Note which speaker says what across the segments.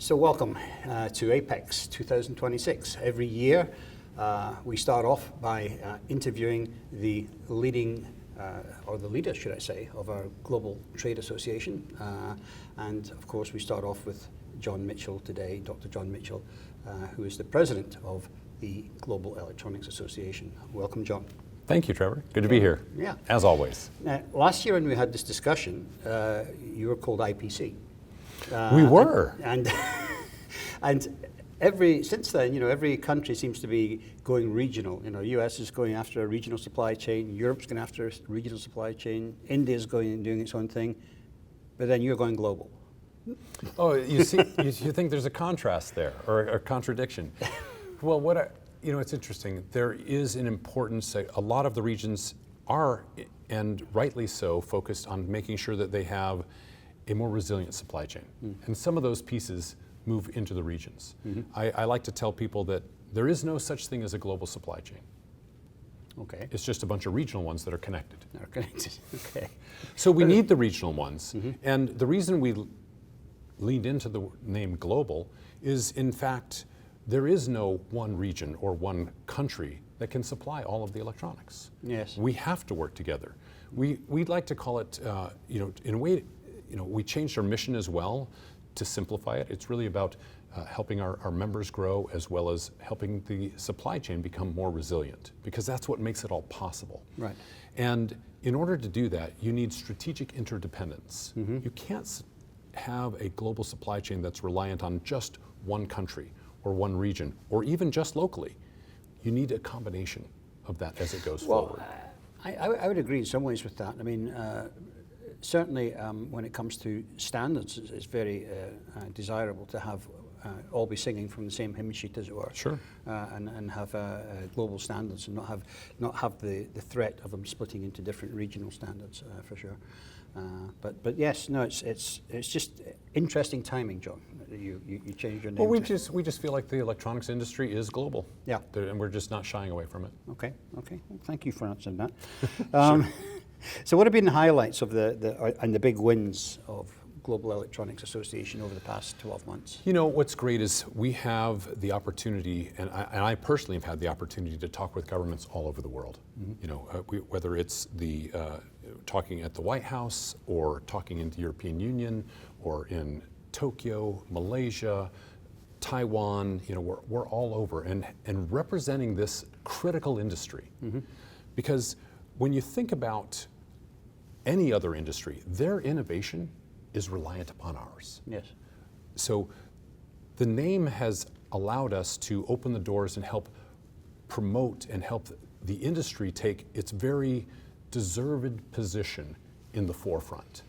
Speaker 1: So welcome to APEX 2026. Every year we start off by interviewing the leading, or the leaders should I say, of our Global Trade Association. And of course we start off with John Mitchell today, Dr. John Mitchell, who is the president of the Global Electronics Association. Welcome, John.
Speaker 2: Thank you, Trevor. Good to be here, as always.
Speaker 1: Last year when we had this discussion, you were called IPC.
Speaker 2: We were.
Speaker 1: And since then, every country seems to be going regional. US is going after a regional supply chain, Europe's going after a regional supply chain, India's going and doing its own thing, but then you're going global.
Speaker 2: Oh, you see, you think there's a contrast there, or a contradiction. Well, it's interesting. There is an importance. A lot of the regions are, and rightly so, focused on making sure that they have a more resilient supply chain. And some of those pieces move into the regions. I like to tell people that there is no such thing as a global supply chain.
Speaker 1: Okay.
Speaker 2: It's just a bunch of regional ones that are connected.
Speaker 1: They're connected, okay.
Speaker 2: So we need the regional ones. And the reason we leaned into the name global is, in fact, there is no one region or one country that can supply all of the electronics.
Speaker 1: Yes.
Speaker 2: We have to work together. We'd like to call it, in a way, we changed our mission as well to simplify it. It's really about helping our members grow, as well as helping the supply chain become more resilient, because that's what makes it all possible.
Speaker 1: Right.
Speaker 2: And in order to do that, you need strategic interdependence. You can't have a global supply chain that's reliant on just one country or one region, or even just locally. You need a combination of that as it goes forward.
Speaker 1: I would agree in some ways with that. I mean, certainly when it comes to standards, it's very desirable to have all be singing from the same hymn sheet, as it were.
Speaker 2: Sure.
Speaker 1: And have global standards, and not have the threat of them splitting into different regional standards, for sure. But yes, no, it's just interesting timing, John. You changed your name.
Speaker 2: Well, we just feel like the electronics industry is global.
Speaker 1: Yeah.
Speaker 2: And we're just not shying away from it.
Speaker 1: Okay. Well, thank you for answering that. Sure. So what have been the highlights of the big wins of Global Electronics Association over the past 12 months?
Speaker 2: What's great is we have the opportunity, and I personally have had the opportunity to talk with governments all over the world. Whether it's the talking at the White House, or talking in the European Union, or in Tokyo, Malaysia, Taiwan, we're all over and representing this critical industry. Because when you think about any other industry, their innovation is reliant upon ours.
Speaker 1: Yes.
Speaker 2: So the name has allowed us to open the doors and help promote and help the industry take its very deserved position in the forefront.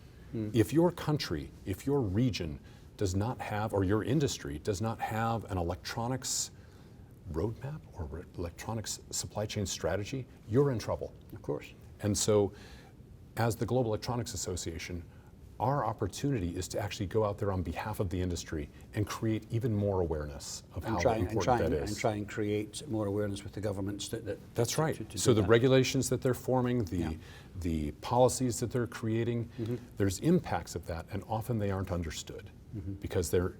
Speaker 2: If your country, if your region does not have, or your industry does not have an electronics roadmap or electronics supply chain strategy, you're in trouble.
Speaker 1: Of course.
Speaker 2: And so, as the Global Electronics Association, our opportunity is to actually go out there on behalf of the industry and create even more awareness of how important that is.
Speaker 1: And try and create more awareness with the governments.
Speaker 2: That's right. So the regulations that they're forming, the policies that they're creating, there's impacts of that, and often they aren't understood because the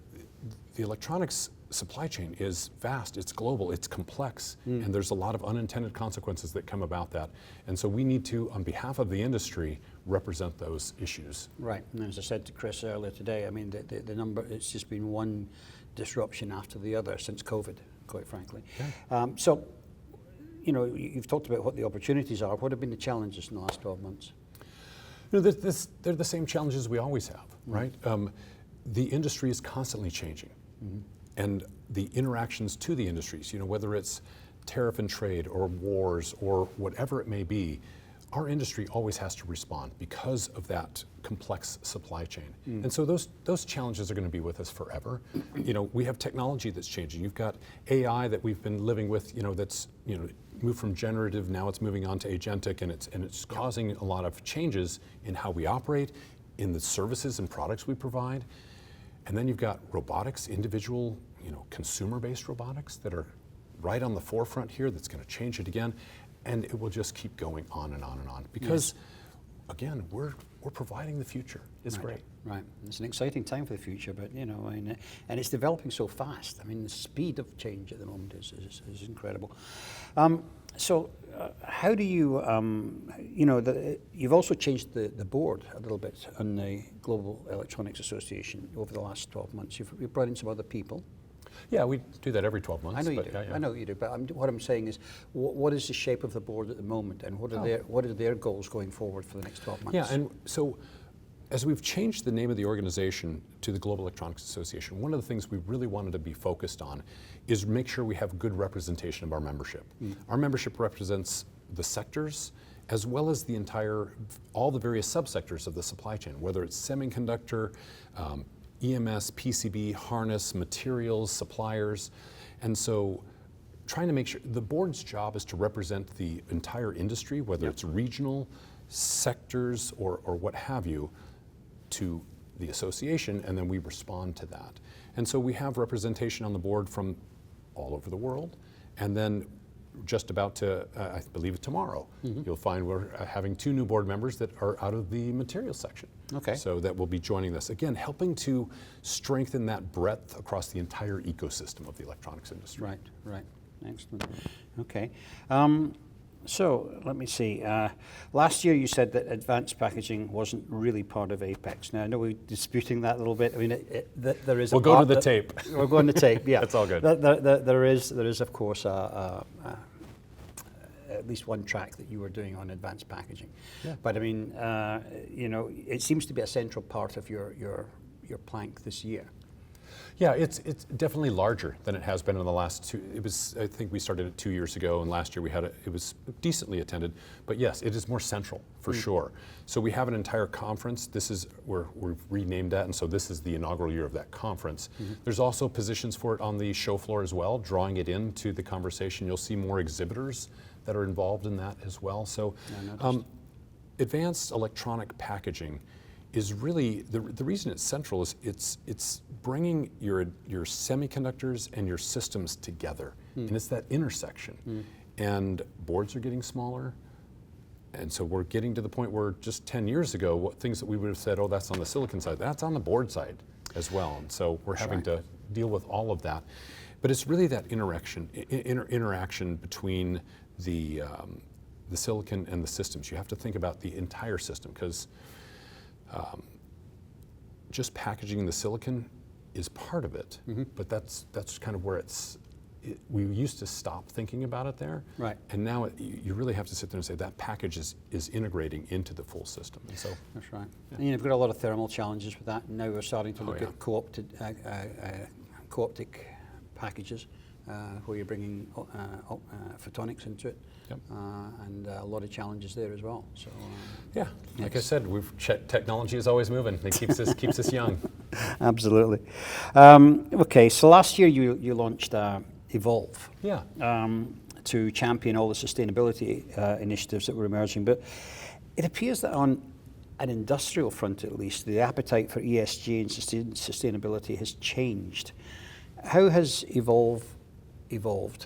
Speaker 2: electronics supply chain is vast, it's global, it's complex, and there's a lot of unintended consequences that come about that. And so we need to, on behalf of the industry, represent those issues.
Speaker 1: Right, and as I said to Chris earlier today, I mean, the number, it's just been one disruption after the other since COVID, quite frankly. Yeah. So, you've talked about what the opportunities are. What have been the challenges in the last 12 months?
Speaker 2: They're the same challenges we always have, right? The industry is constantly changing. And the interactions to the industries, whether it's tariff and trade or wars or whatever it may be, our industry always has to respond because of that complex supply chain. And so those challenges are going to be with us forever. We have technology that's changing. You've got AI that we've been living with, that's moved from generative, now it's moving on to agentic, and it's causing a lot of changes in how we operate, in the services and products we provide. And then you've got robotics, individual, consumer-based robotics that are right on the forefront here. That's going to change it again, and it will just keep going on and on and on. Because, again, we're providing the future. It's great.
Speaker 1: Right. It's an exciting time for the future, but and it's developing so fast. I mean, the speed of change at the moment is incredible. So, how do you, you've also changed the board a little bit on the Global Electronics Association over the last 12 months. You've brought in some other people.
Speaker 2: Yeah, we do that every 12 months.
Speaker 1: I know you do.
Speaker 2: Yeah, yeah.
Speaker 1: I know you do. But what I'm saying is, what is the shape of the board at the moment, and what are their goals going forward for the next 12 months?
Speaker 2: Yeah, and so as we've changed the name of the organization to the Global Electronics Association, one of the things we really wanted to be focused on is make sure we have good representation of our membership. Our membership represents the sectors as well as all the various subsectors of the supply chain, whether it's semiconductor, EMS, PCB, harness, materials, suppliers. And so trying to make sure, the board's job is to represent the entire industry, whether it's regional, sectors, or what have you, to the association, and then we respond to that. And so we have representation on the board from all over the world, and then just about to, I believe tomorrow, you'll find we're having 2 new board members that are out of the materials section.
Speaker 1: Okay.
Speaker 2: So that will be joining us. Again, helping to strengthen that breadth across the entire ecosystem of the electronics industry.
Speaker 1: Right, right. Excellent. Okay. So let me see. Last year you said that advanced packaging wasn't really part of APEX. Now I know we're disputing that a little bit. I mean, there is.
Speaker 2: We'll go to the tape.
Speaker 1: We'll go on the tape. Yeah,
Speaker 2: that's all good.
Speaker 1: There is of course at least one track that you were doing on advanced packaging.
Speaker 2: Yeah.
Speaker 1: But I mean, it seems to be a central part of your plank this year.
Speaker 2: Yeah, it's definitely larger than it has been in the last 2. I think we started it 2 years ago, and last year it was decently attended. But yes, it is more central for sure. So we have an entire conference. We've renamed that, and so this is the inaugural year of that conference. There's also positions for it on the show floor as well, drawing it into the conversation. You'll see more exhibitors that are involved in that as well. So, advanced electronic packaging is really the reason it's central is it's bringing your semiconductors and your systems together, and it's that intersection. And boards are getting smaller, and so we're getting to the point where just 10 years ago, things that we would have said, oh, that's on the silicon side, that's on the board side as well. And so we're having to deal with all of that. But it's really that interaction between the silicon and the systems. You have to think about the entire system, because just packaging the silicon is part of it, but that's kind of where we used to stop thinking about it there,
Speaker 1: right?
Speaker 2: And now you really have to sit there and say that package is integrating into the full system. And so
Speaker 1: that's right. Yeah. And you've got a lot of thermal challenges with that, and now we're starting to look at co-optic packages, where you're bringing photonics into it.
Speaker 2: Yep.
Speaker 1: And a lot of challenges there as well. So
Speaker 2: yeah, like I said, technology is always moving. It keeps us young.
Speaker 1: Absolutely. Okay, so last year you launched Evolve.
Speaker 2: Yeah.
Speaker 1: To champion all the sustainability initiatives that were emerging, but it appears that on an industrial front, at least, the appetite for ESG and sustainability has changed. How has Evolve evolved?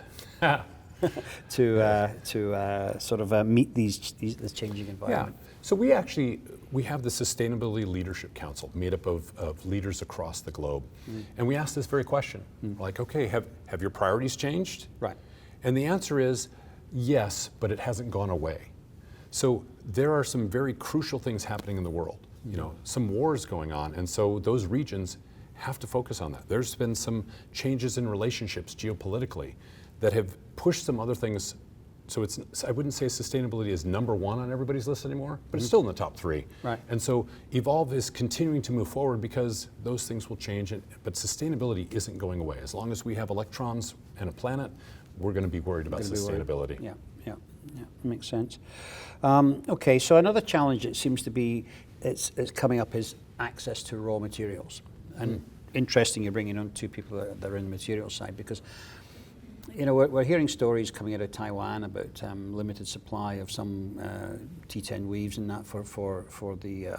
Speaker 1: to sort of meet this changing environment?
Speaker 2: Yeah. So we have the Sustainability Leadership Council made up of leaders across the globe, and we asked this very question, like, okay, have your priorities changed?
Speaker 1: Right.
Speaker 2: And the answer is yes, but it hasn't gone away. So there are some very crucial things happening in the world. Some wars going on, and so those regions have to focus on that. There's been some changes in relationships geopolitically that have pushed some other things. So I wouldn't say sustainability is number 1 on everybody's list anymore, but it's still in the top 3.
Speaker 1: Right.
Speaker 2: And so Evolve is continuing to move forward because those things will change, but sustainability isn't going away. As long as we have electrons and a planet, we're going to be worried about sustainability.
Speaker 1: Yeah, makes sense. Okay, so another challenge that seems to be it's coming up is access to raw materials. And interesting you're bringing on 2 people that are in the materials side, because we're hearing stories coming out of Taiwan about limited supply of some T10 weaves and that for the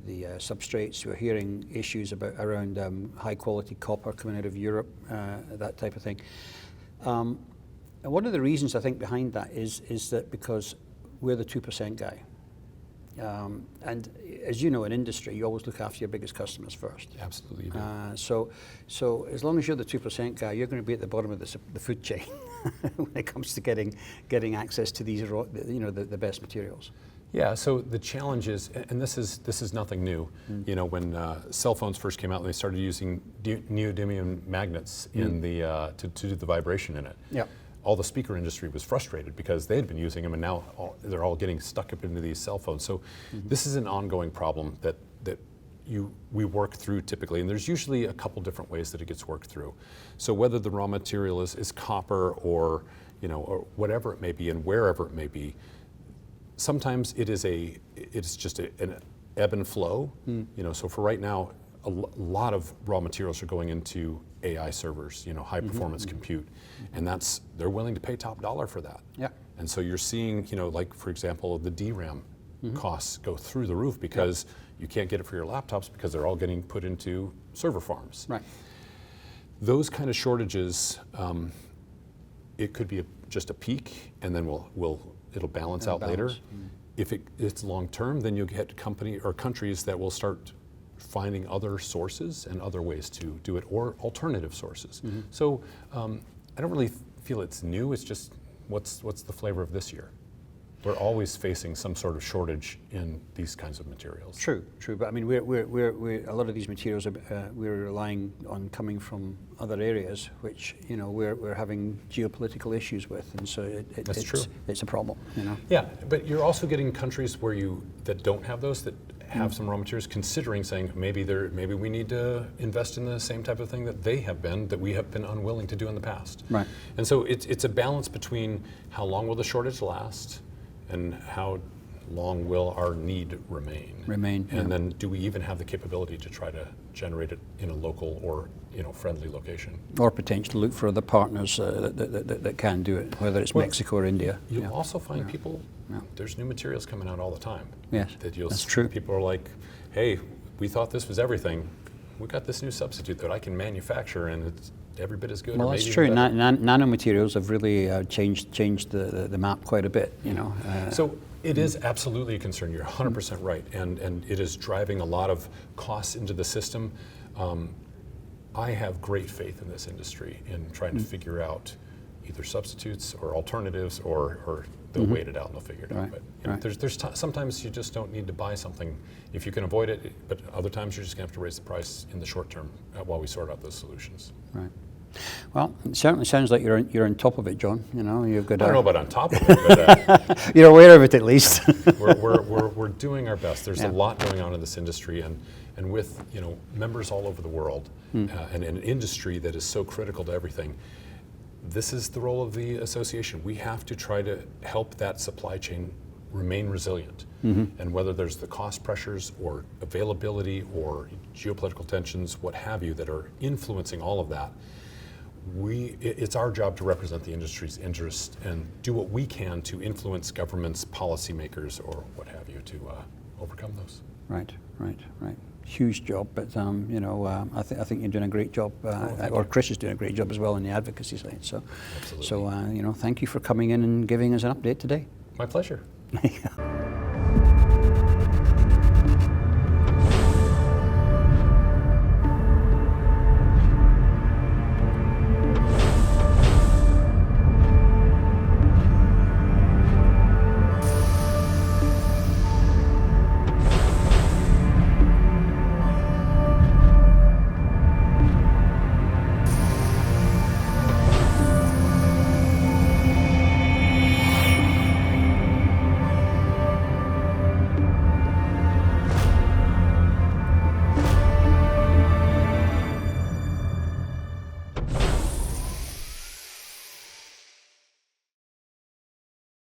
Speaker 1: substrates. We're hearing issues around high quality copper coming out of Europe, that type of thing. And one of the reasons I think behind that is that because we're the 2% guy. And as you know, in industry, you always look after your biggest customers first.
Speaker 2: Absolutely. You do.
Speaker 1: So as long as you're the 2% guy, you're going to be at the bottom of the food chain when it comes to getting access to these, the best materials.
Speaker 2: Yeah, so the challenge is, and this is nothing new. You know, when cell phones first came out, they started using neodymium magnets in the to do the vibration in it.
Speaker 1: Yeah.
Speaker 2: All the speaker industry was frustrated because they had been using them, and now they're all getting stuck up into these cell phones. So this is an ongoing problem that we work through typically, and there's usually a couple different ways that it gets worked through. So whether the raw material is copper or or whatever it may be, and wherever it may be. Sometimes it's just an ebb and flow. So for right now, a lot of raw materials are going into AI servers, high performance compute, and they're willing to pay top dollar for that.
Speaker 1: Yeah.
Speaker 2: And so you're seeing, like for example, the DRAM costs go through the roof because you can't get it for your laptops because they're all getting put into server farms.
Speaker 1: Right.
Speaker 2: Those kind of shortages, it could be just a peak, and then it'll balance out later. If it's long term, then you'll get countries that will start finding other sources and other ways to do it, or alternative sources. So I don't really feel it's new. It's just what's the flavor of this year. We're always facing some sort of shortage in these kinds of materials.
Speaker 1: True. But I mean, we're a lot of these materials we're relying on coming from other areas, which we're having geopolitical issues with, and so
Speaker 2: That's true.
Speaker 1: It's a problem.
Speaker 2: Yeah, but you're also getting countries that don't have those, that have some raw materials, considering saying maybe we need to invest in the same type of thing that we have been unwilling to do in the past.
Speaker 1: Right.
Speaker 2: And so it's a balance between how long will the shortage last, and how long will our need remain. And then do we even have the capability to try to generate it in a local or friendly location?
Speaker 1: Or potentially look for other partners that can do it, whether it's Mexico or India.
Speaker 2: You'll also find people, there's new materials coming out all the time.
Speaker 1: Yes, that's true.
Speaker 2: People are like, hey, we thought this was everything. We got this new substitute that I can manufacture, and it's every bit as good.
Speaker 1: Well, that's true. Nanomaterials have really changed the map quite a bit.
Speaker 2: So it is absolutely a concern. You're 100% right, and it is driving a lot of costs into the system. I have great faith in this industry in trying to figure out either substitutes or alternatives, or they'll wait it out and they'll figure it out. But there's sometimes you just don't need to buy something if you can avoid it, but other times you're just going to have to raise the price in the short term while we sort out those solutions.
Speaker 1: Right. Well, it certainly sounds like you're on top of it, John. You've got.
Speaker 2: I don't know about on top of it, but
Speaker 1: you're aware of it at least.
Speaker 2: we're doing our best. There's a lot going on in this industry, and with members all over the world, and an industry that is so critical to everything. This is the role of the association. We have to try to help that supply chain remain resilient. And whether there's the cost pressures or availability or geopolitical tensions, what have you, that are influencing all of that, it's our job to represent the industry's interest and do what we can to influence governments, policymakers, or what have you, to overcome those.
Speaker 1: Right. Huge job, but I think you're doing a great job, or Chris is doing a great job as well on the advocacy side. So,
Speaker 2: absolutely.
Speaker 1: So thank you for coming in and giving us an update today.
Speaker 2: My pleasure.